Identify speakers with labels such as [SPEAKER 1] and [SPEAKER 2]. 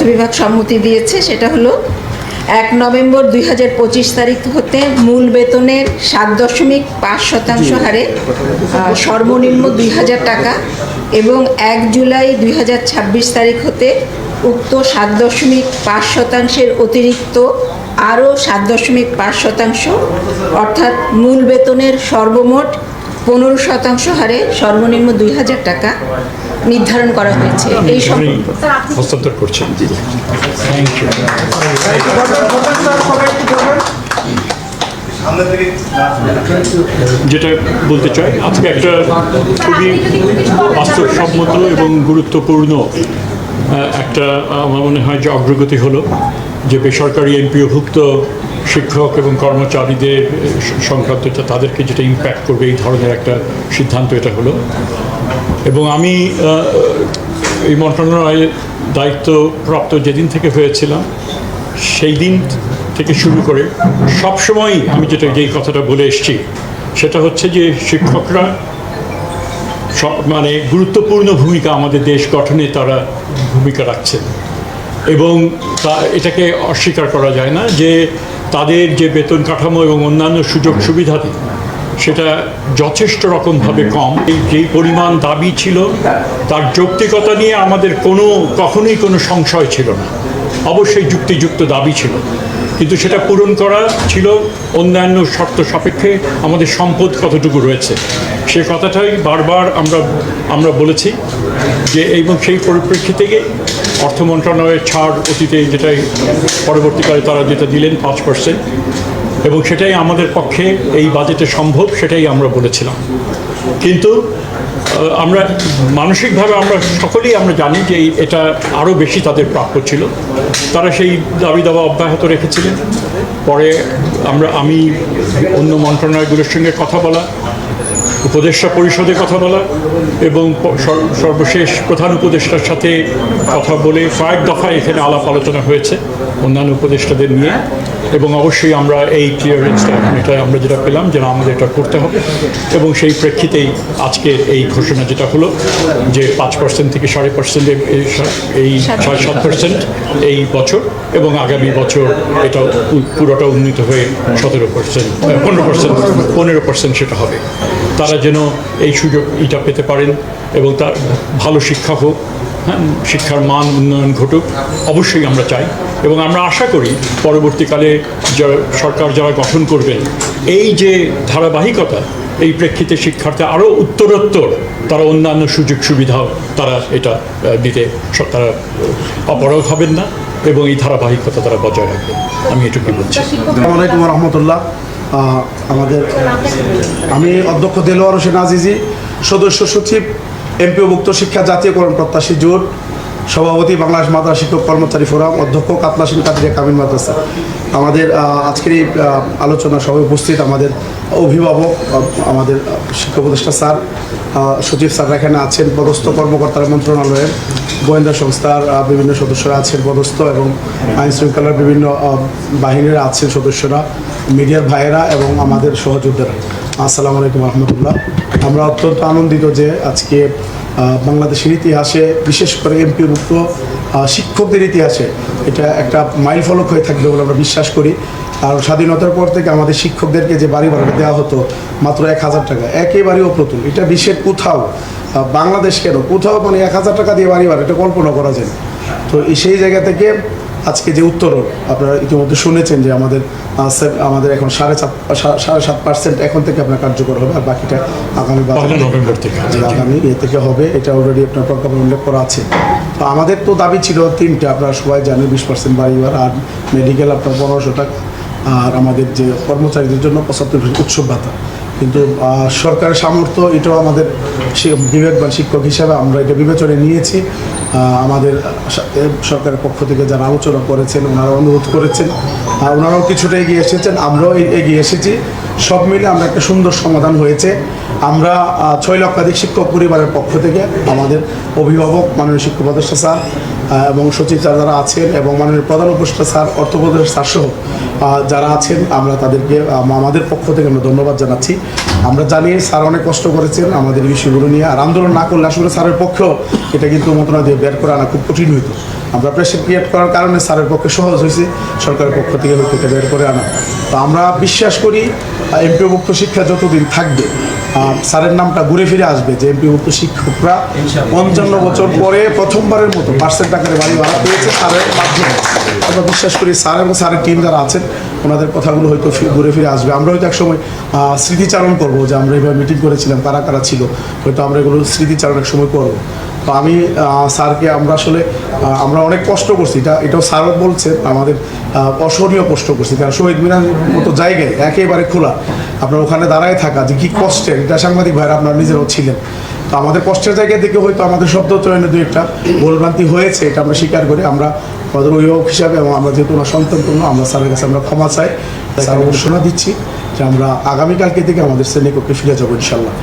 [SPEAKER 1] বিভাগ সম্মতি দিয়েছে, সেটা হলো 1 নভেম্বর 2025 তারিখ হতে মূল বেতনের 7.5% হারে সর্বনিম্ন 2000 টাকা এবং 1 জুলাই 2026 তারিখ হতে উক্ত 7.5%-এর অতিরিক্ত আরও 7.5% অর্থাৎ মূল বেতনের সর্বমোট 15% হারে সর্বনিম্ন 2000 টাকা নির্ধারণ করা হয়েছে। এই
[SPEAKER 2] হস্তান্তর করছেন। যেটা বলতে চাই, আজকে একটা খুবই বাস্তবসম্মত এবং গুরুত্বপূর্ণ একটা আমার মনে হয় যে অগ্রগতি হলো যে বেসরকারি এনপিওভুক্ত শিক্ষক এবং কর্মচারীদের সংক্রান্ত তাদেরকে যেটা ইম্প্যাক্ট করবে এই ধরনের একটা সিদ্ধান্ত এটা হলো। এবং আমি এই মন্ত্রণালয়ের দায়িত্বপ্রাপ্ত যেদিন থেকে হয়েছিলাম সেই দিন থেকে শুরু করে সবসময়ই আমি যেই কথাটা বলে এসেছি সেটা হচ্ছে যে শিক্ষকরা মানে গুরুত্বপূর্ণ ভূমিকা আমাদের দেশ গঠনে তারা ভূমিকা রাখছেন এবং এটাকে অস্বীকার করা যায় না যে তাদের যে বেতন কাঠামো এবং অন্যান্য সুযোগ সুবিধাদি সেটা যথেষ্ট রকমভাবে কম। যেই পরিমাণ দাবি ছিল তার যৌক্তিকতা নিয়ে আমাদের কখনোই কোনো সংশয় ছিল না, অবশ্যই যুক্তিযুক্ত দাবি ছিল, কিন্তু সেটা পূরণ করা ছিল অন্যান্য শর্ত সাপেক্ষে আমাদের সম্পদ কতটুকু রয়েছে সে কথাটাই বারবার আমরা বলেছি যে এবং সেই পরিপ্রেক্ষিতে অর্থ মন্ত্রণালয়ের ছাড় অতীতে যেটাই পরবর্তীকালে তারা যেটা দিলেন 5% এবং সেটাই আমাদের পক্ষে এই বাজেটে সম্ভব, সেটাই আমরা বলেছিলাম। কিন্তু আমরা মানসিকভাবে আমরা সকলেই আমরা জানি যে এটা আরও বেশি তাদের প্রাপ্য ছিল, তারা সেই দাবি দাবা অব্যাহত রেখেছিলেন। পরে আমি অন্য মন্ত্রণালয়গুলোর সঙ্গে কথা বলা, উপদেষ্টা পরিষদে কথা বলা এবং সর্বশেষ প্রধান উপদেষ্টার সাথে কথা বলে কয়েক দফায় এখানে আলাপ আলোচনা হয়েছে অন্যান্য উপদেষ্টাদের নিয়ে এবং অবশ্যই আমরা এই ক্লিয়ারেন্সটা এখন এটা আমরা যেটা পেলাম যে আমাদের এটা করতে হবে এবং সেই প্রেক্ষিতেই আজকে এই ঘোষণা যেটা হলো যে 5% থেকে 7.5% এই 7.5% এই বছর এবং আগামী বছর এটা পুরোটা উন্নীত হয়ে 15% সেটা হবে। তারা যেন এই সুযোগ এটা পেতে পারেন এবং তার ভালো শিক্ষা হোক, হ্যাঁ, শিক্ষার মান উন্নয়ন ঘটুক অবশ্যই আমরা চাই এবং আমরা আশা করি পরবর্তীকালে সরকার যারা গঠন করবেন এই যে ধারাবাহিকতা এই প্রেক্ষিতে শিক্ষার্থী আরও উত্তরোত্তর তারা অন্যান্য সুযোগ সুবিধাও তারা এটা দিতে তারা অপরাগ হবেন না এবং এই ধারাবাহিকতা তারা বজায় রাখবেন। আমি এটুকুই বলছি।
[SPEAKER 3] আসসালামু আলাইকুম ওয়া রাহমাতুল্লাহ। আমি অধ্যক্ষ দেলোয়ার হোসেন আজিজি, সদস্য সচিব এমপিওভুক্ত শিক্ষা জাতীয়করণ প্রত্যাশী জোট, সভাপতি বাংলাদেশ মাদ্রাসা শিক্ষক কর্মচারী ফোরাম, অধ্যক্ষ কাতলাসিন কাদিরিয়া কামিল মাদ্রাসা। আমাদের আজকের এই আলোচনা সভায় উপস্থিত আমাদের অভিভাবক, আমাদের শিক্ষা উপদেষ্টা স্যার, সচিব স্যাররা এখানে আছেন, পদস্থ কর্মকর্তারা মন্ত্রণালয়ের, গোয়েন্দা সংস্থার বিভিন্ন সদস্যরা আছেন পদস্থ এবং আইন শৃঙ্খলার বিভিন্ন বাহিনীরা আছেন সদস্যরা, মিডিয়ার ভাইয়েরা এবং আমাদের সহযোদ্ধারা। আসসালামু আলাইকুম রহমতুল্লাহ। আমরা অত্যন্ত আনন্দিত যে আজকে বাংলাদেশের ইতিহাসে বিশেষ করে এমপিভুক্ত শিক্ষকদের ইতিহাসে এটা একটা মাইল ফলক হয়ে থাকবে বলে আমরা বিশ্বাস করি। আর স্বাধীনতার পর থেকে আমাদের শিক্ষকদেরকে যে বাড়ি ভাড়া দেওয়া হতো মাত্র 1000 টাকা, একেবারেই অপ্রতুল। এটা বিশ্বের কোথাও, বাংলাদেশ কেন কোথাও মানে 1000 টাকা দিয়ে বাড়ি ভাড়া এটা কল্পনা করা যায়। তো সেই জায়গা থেকে আজকে যে উত্তরণ আপনারা ইতিমধ্যে শুনেছেন যে আমাদের এখন 7.5% এখন থেকে আপনার কার্যকর হবে আর বাকিটা আগামী
[SPEAKER 2] নভেম্বর থেকে
[SPEAKER 3] আগামী থেকে হবে, এটা অলরেডি আপনার প্রজ্ঞাপন উল্লেখ করা আছে। তো আমাদের তো দাবি ছিল 3টে, আপনারা সবাই জানেন 20% বাড়ি ভাড়া আর মেডিকেল আপনার 1500 টাকা আর আমাদের যে কর্মচারীদের জন্য 75% উৎসব ভাতা। কিন্তু সরকারের সামর্থ্য এটাও আমাদের বিবেকবান শিক্ষক হিসাবে আমরা এটা বিবেচনায় নিয়েছি। আমাদের সরকারের পক্ষ থেকে যারা আলোচনা করেছেন ওনারা অনুরোধ করেছেন, ওনারাও কিছুটা এগিয়ে এসেছেন, আমরাও এগিয়ে এসেছি। সব মিলে আমরা একটা সুন্দর সমাধান হয়েছে। আমরা 6 লক্ষাধিক শিক্ষক পরিবারের পক্ষ থেকে আমাদের অভিভাবক মাননীয় শিক্ষা উপদেষ্টা স্যার এবং সচিব স্যার যারা আছেন এবং মাননীয় প্রধান উপদেষ্টা স্যার, অর্থ উপদেষ্টা স্যার সহ যারা আছেন আমরা তাদেরকে আমাদের পক্ষ থেকে আমরা ধন্যবাদ জানাচ্ছি। আমরা জানি স্যার অনেক কষ্ট করেছেন আমাদের বিষয়গুলো নিয়ে, আর আন্দোলন না করলে আসলে স্যারের পক্ষেও এটা কিন্তু মন্ত্রণালয় দিয়ে বের করে আনা খুব কঠিন হইতো। আমরা প্রেশার ক্রিয়েট করার কারণে স্যারের পক্ষে সহজ হয়েছে সরকারের পক্ষ থেকে হয়তো এটা বের করে আনা। তো আমরা বিশ্বাস করি এমপিওভুক্ত শিক্ষা যতদিন থাকবে স্যারের নামটা ঘুরে ফিরে আসবে, যে এমপিওভুক্ত শিক্ষকরা 55 বছর পরে প্রথমবারের মতো পার্সেন্ট আকারে বাড়ি ভাড়া পেয়েছে স্যারের মাধ্যমে। আমরা বিশ্বাস করি স্যার এবং স্যারের টিম যারা আছেন ওনাদের কথাগুলো হয়তো ঘুরে ফিরে আসবে। আমরা হয়তো একসময় স্মৃতিচারণ করবো যে আমরা এবার মিটিং করেছিলাম, কারা কারা ছিল, হয়তো আমরা এগুলো স্মৃতিচারণ এক সময় করবো। তো আমি স্যারকে আমরা আসলে আমরা অনেক কষ্ট করছি, এটাও স্যার বলছেন আমাদের অসহনীয় কষ্ট করছি, কারণ শহীদ মিনার মতো জায়গায় একেবারে খোলা, আপনার ওখানে দাঁড়ায় থাকা যে কী কষ্টের, এটা সাংবাদিক ভাইরা আপনারা নিজেরাও ছিলেন। তো আমাদের কষ্টের জায়গা থেকে হয়তো আমাদের শব্দ চয়নে দু একটা ভুলভ্রান্তি হয়েছে, এটা আমরা স্বীকার করি। আমরা আমাদের অভিভাবক হিসাবে এবং আমরা যেহেতু ওনার সন্তান তুল্য, আমরা স্যারের কাছে আমরা ক্ষমা চাই। স্যার ঘোষণা দিচ্ছি যে আমরা আগামীকালকে থেকে আমাদের শ্রেণীকক্ষে ফিরে যাবো ইনশাল্লাহ।